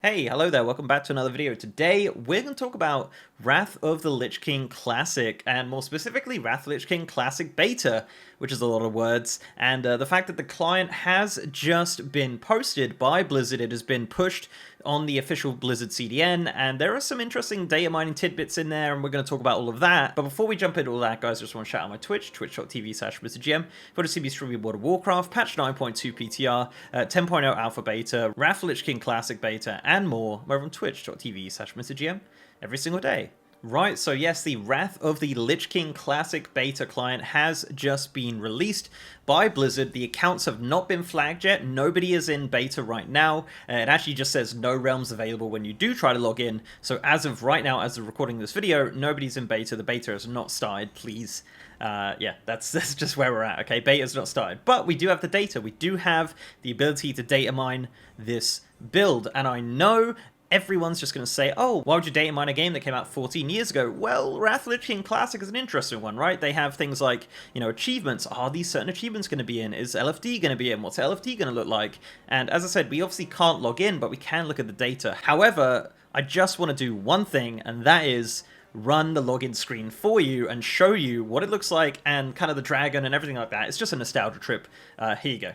Hey, hello there, welcome back to another video. Today, we're going to talk about Wrath of the Lich King Classic, and more specifically, Wrath of the Lich King Classic Beta, which is a lot of words, and the fact that the client has just been posted by Blizzard. It has been pushed on the official Blizzard CDN, and there are some interesting data mining tidbits in there, and we're going to talk about all of that. But before we jump into all that, guys, I just want to shout out my Twitch, twitch.tv/MrGM. If you want to see me streaming World of Warcraft, patch 9.2 PTR, 10.0 Alpha Beta, Wrath of the Lich King Classic Beta, and more, over on twitch.tv/MrGM every single day. Right, so yes, the Wrath of the Lich King Classic Beta client has just been released by Blizzard. The accounts have not been flagged yet. Nobody is in beta right now. It actually just says no realms available when you do try to log in. So as of right now, as of recording this video, nobody's in beta. The beta has not started, please. Yeah, that's just where we're at, okay? Beta's not started. But we do have the data. We do have the ability to data mine this build. And I know everyone's just going to say, oh, why would you data mine a game that came out 14 years ago? Well, Wrath of the Lich King Classic is an interesting one, right? They have things like, you know, achievements. Are these certain achievements going to be in? Is LFD going to be in? What's LFD going to look like? And as I said, we obviously can't log in, but we can look at the data. However, I just want to do one thing, and that is run the login screen for you and show you what it looks like and kind of the dragon and everything like that. It's just a nostalgia trip. Here you go.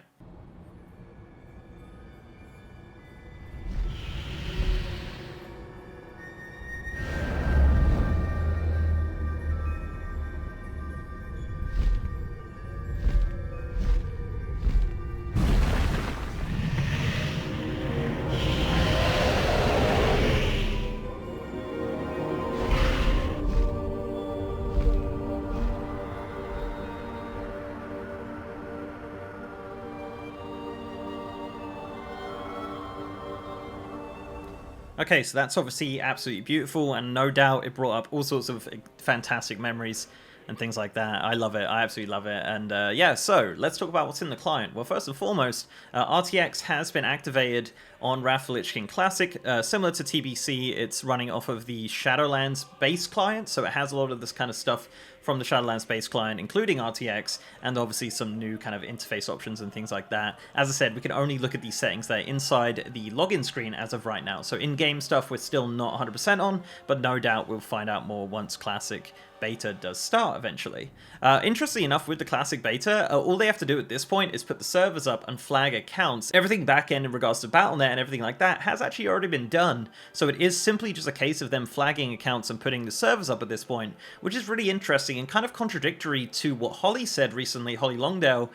Okay, so that's obviously absolutely beautiful, and no doubt it brought up all sorts of fantastic memories and things like that. I love it. I absolutely love it. And yeah, so let's talk about what's in the client. Well, first and foremost, RTX has been activated on Wrath of the Lich King Classic. Similar to TBC, it's running off of the Shadowlands base client, so it has a lot of this kind of stuff from the Shadowlands base client, including RTX, and obviously some new kind of interface options and things like that. As I said, we can only look at these settings there inside the login screen as of right now. So in-game stuff we're still not 100% on, but no doubt we'll find out more once Classic Beta does start eventually. Interestingly enough, with the Classic Beta, all they have to do at this point is put the servers up and flag accounts. Everything back-end in regards to Battle.net and everything like that has actually already been done, so it is simply just a case of them flagging accounts and putting the servers up at this point, which is really interesting and kind of contradictory to what Holly said recently, Holly Longdale,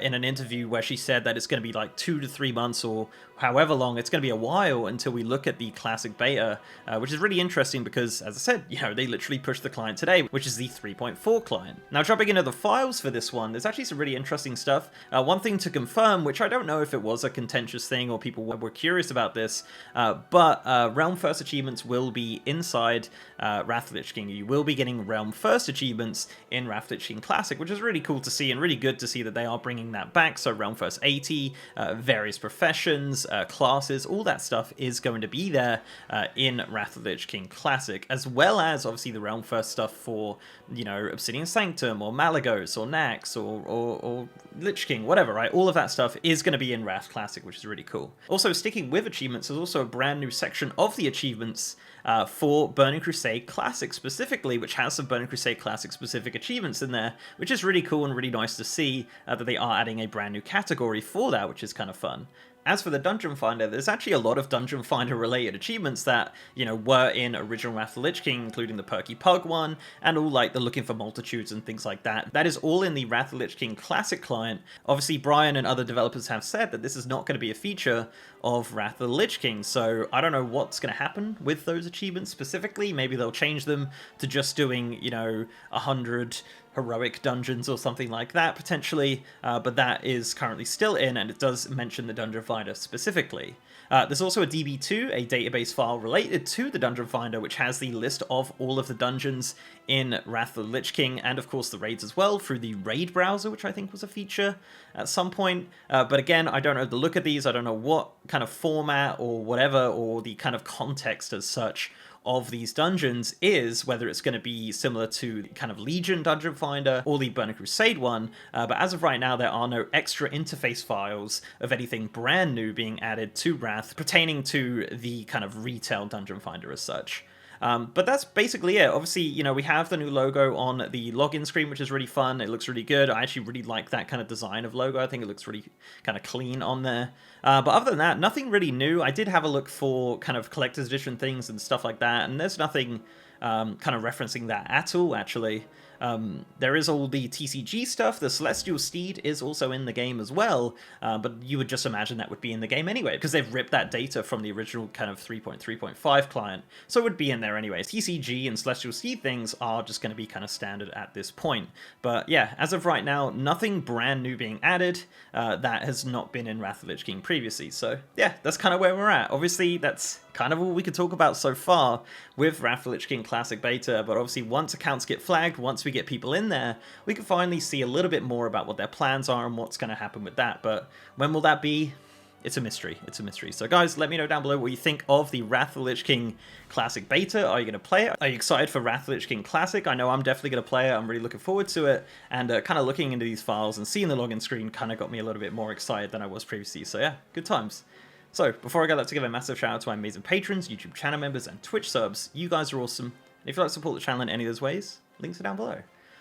in an interview where she said that it's going to be like 2 to 3 months or however long, it's going to be a while until we look at the Classic Beta, which is really interesting because, as I said, you know, they literally pushed the client today, which is the 3.4 client. Now, jumping into the files for this one, there's actually some really interesting stuff. One thing to confirm, which I don't know if it was a contentious thing or people were curious about this, but Realm First achievements will be inside Wrath of the Lich King. You will be getting Realm First achievements in Wrath of the Lich King Classic, which is really cool to see and really good to see that they are bringing that back. So Realm First 80, various professions, classes, all that stuff is going to be there in Wrath of the Lich King Classic, as well as obviously the Realm First stuff for, you know, Obsidian Sanctum or Malagos or Nax or Lich King, whatever, right? All of that stuff is going to be in Wrath Classic, which is really cool. Also, sticking with achievements, there's also a brand new section of the achievements for Burning Crusade Classic specifically, which has some Burning Crusade Classic specific achievements in there, which is really cool and really nice to see that they are adding a brand new category for that, which is kind of fun. As for the Dungeon Finder, there's actually a lot of Dungeon Finder related achievements that, you know, were in original Wrath of the Lich King, including the Perky Pug one, and all like the Looking for Multitudes and things like that. That is all in the Wrath of the Lich King Classic client. Obviously, Brian and other developers have said that this is not going to be a feature of Wrath of the Lich King, so I don't know what's going to happen with those achievements specifically. Maybe they'll change them to just doing, you know, 100 heroic dungeons or something like that potentially, but that is currently still in, and it does mention the Dungeon Finder specifically. There's also a DB2, a database file related to the Dungeon Finder, which has the list of all of the dungeons in Wrath of the Lich King, and of course the raids as well, through the raid browser, which I think was a feature at some point. But again, I don't know the look of these, I don't know what kind of format or whatever, or the kind of context as such of these dungeons is whether it's going to be similar to the kind of Legion Dungeon Finder or the Burning Crusade one, but as of right now there are no extra interface files of anything brand new being added to Wrath pertaining to the kind of retail Dungeon Finder as such. But that's basically it. Obviously, you know, we have the new logo on the login screen, which is really fun. It looks really good. I actually really like that kind of design of logo. I think it looks really kind of clean on there. But other than that, nothing really new. I did have a look for kind of collector's edition things and stuff like that, and there's nothing kind of referencing that at all, actually. There is all the TCG stuff. The Celestial Steed is also in the game as well, but you would just imagine that would be in the game anyway, because they've ripped that data from the original kind of 3.3.5 client, so it would be in there anyway. TCG and Celestial Steed things are just going to be kind of standard at this point. But yeah, as of right now, nothing brand new being added that has not been in Wrath of the Lich King previously. So yeah, that's kind of where we're at. Obviously, that's kind of all we could talk about so far with Wrath of the Lich King Classic Beta, but obviously once accounts get flagged, once we get people in there, we can finally see a little bit more about what their plans are and what's going to happen with that. But when will that be? It's a mystery. It's a mystery. So guys, let me know down below what you think of the Wrath of the Lich King Classic Beta. Are you going to play it? Are you excited for Wrath of the Lich King Classic? I know I'm definitely going to play it. I'm really looking forward to it. And kind of looking into these files and seeing the login screen kind of got me a little bit more excited than I was previously. So yeah, good times. So, before I go, let's give a massive shout out to my amazing patrons, YouTube channel members, and Twitch subs. You guys are awesome. And if you'd like to support the channel in any of those ways, links are down below.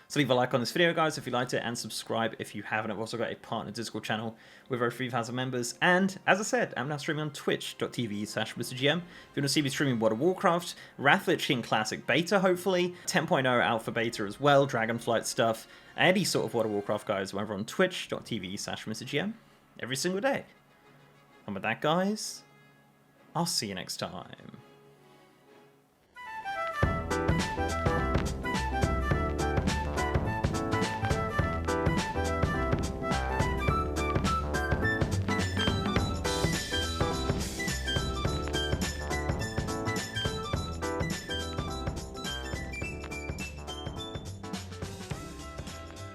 So leave a like on this video, guys, if you liked it, and subscribe if you haven't. I've also got a partner Discord channel with over 3,000 members. And, as I said, I'm now streaming on twitch.tv/MrGM. If you want to see me streaming World of Warcraft, Wrath of the Lich King Classic Beta, hopefully, 10.0 Alpha Beta as well, Dragonflight stuff, any sort of World of Warcraft, guys, whenever on twitch.tv/MrGM every single day. And with that, guys, I'll see you next time.